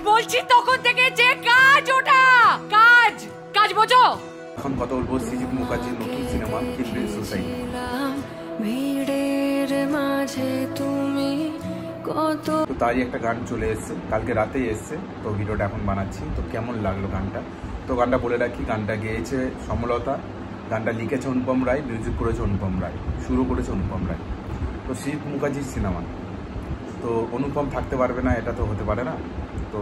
বলছি তখন থেকে যে কাজ ওটা কাজ কাজ বোঝো। এখন কথা বলবো সৃজিত মুখার্জির নতুন সিনেমা কিনবেন সোসাইটি। ভিড়ের মাঝে তুমি কত, তো তারই একটা গান চলে এসেছে, কালকে রাতেই এসছে। তো ভিডিওটা এখন বানাচ্ছি। তো কেমন লাগলো গানটা? তো গানটা বলে রাখি, গানটা গেয়েছে সমলতা, গানটা লিখেছে অনুপম রায়, মিউজিক করেছে অনুপম রায়, শুরু করেছে অনুপম রায়। তো সৃজিত মুখার্জির সিনেমা, তো অনুপম থাকতে পারবে না এটা তো হতে পারে না। তো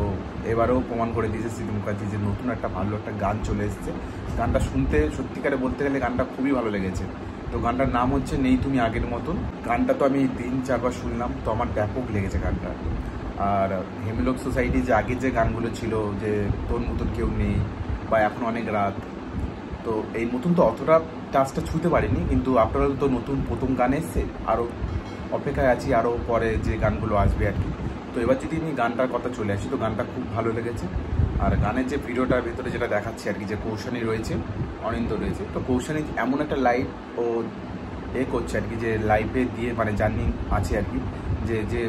এবারেও প্রমাণ করে দিয়েছে সৃজিত মুখার্জি যে নতুন একটা ভালো একটা গান চলে এসছে। গানটা শুনতে সত্যিকারে বলতে গেলে গানটা খুবই ভালো লেগেছে। তো গানটার নাম হচ্ছে নেই তুমি আগের মতন। গানটা তো আমি 3-4 বার শুনলাম, তো আমার ব্যাপক লেগেছে গানটা। আর হেমলোক সোসাইটি যে আগের যে গানগুলো ছিল, যে তোর মতন কেউ নেই বা এখন অনেক রাত, তো এই নতুন তো অতটা টাচটা ছুঁতে পারিনি, কিন্তু আপনারা তো নতুন প্রথম গান এসছে, আরও অপেক্ষায় আছি আরও পরে যে গানগুলো আসবে আর কি। তো এবার যদি আমি গানটার কথা চলে আসি, তো গানটা খুব ভালো লেগেছে। আর গানের যে ভিডিওটার ভিতরে যেটা দেখাচ্ছে আর কি, যে কৌশানী রয়েছে, অনিন্দ রয়েছে, তো কৌশানী এমন একটা লাইফ ও করছে আর কি, যে লাইফে দিয়ে মানে জার্নি আছে আর কি, যে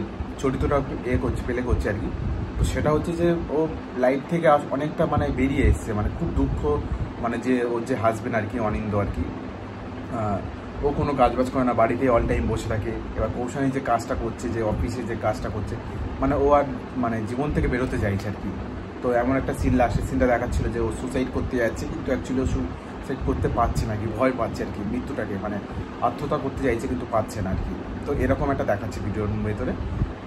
চরিত্রটা করছে প্লে করছে আর কি। তো সেটা হচ্ছে যে ও লাইফ থেকে অনেকটা মানে বেরিয়ে এসছে, মানে খুব দুঃখ, মানে যে ওর যে হাজবেন্ড আর কি অনিন্দ আর কি, ও কোনো কাজবাজ করে না, বাড়িতে অল টাইম বসে থাকে। এবার কৌশানী যে কাজটা করছে, যে অফিসে যে কাজটা করছে, মানে ও আর মানে জীবন থেকে বেরোতে চাইছে আর কি। তো এমন একটা সিন, লাস্টের সিনটা দেখাচ্ছিল যে ও সুসাইড করতে যাচ্ছে, কিন্তু অ্যাকচুয়ালি ও সুসাইড করতে পারছে না, কি ভয় পাচ্ছে আর কি মৃত্যুটাকে, মানে আত্মহত্যা করতে চাইছে কিন্তু পাচ্ছে না আর কি। তো এরকম একটা দেখাচ্ছে ভিডিওর ভেতরে।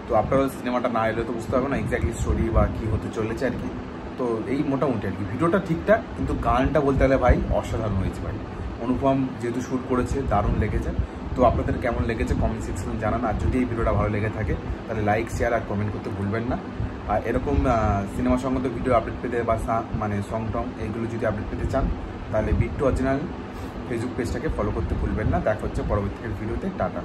তো আপনারা সিনেমাটা না এলে তো বুঝতে পারবেন না এক্স্যাক্টলি স্টোরি বা কী হতে চলেছে আর কি। তো এই মোটামুটি আর কি, ভিডিওটা ঠিকঠাক, কিন্তু গানটা বলতে গেলে ভাই অসাধারণ হয়েছে ভাই। অনুপম যেহেতু শ্যুট করেছে, দারুণ লেগেছে। তো আপনাদের কেমন লেগেছে কমেন্ট সেকশনে জানান। আর যদি এই ভিডিওটা ভালো লেগে থাকে তাহলে লাইক, শেয়ার আর কমেন্ট করতে ভুলবেন না। আর এরকম সিনেমা সংক্রান্ত ভিডিও আপডেট পেতে বা মানে সং টং এইগুলো যদি আপডেট পেতে চান, তাহলে বিট্টু অরিজিনাল ফেসবুক পেজটাকে ফলো করতে ভুলবেন না। দেখা হচ্ছে পরবর্তী ভিডিওতে। টাটা।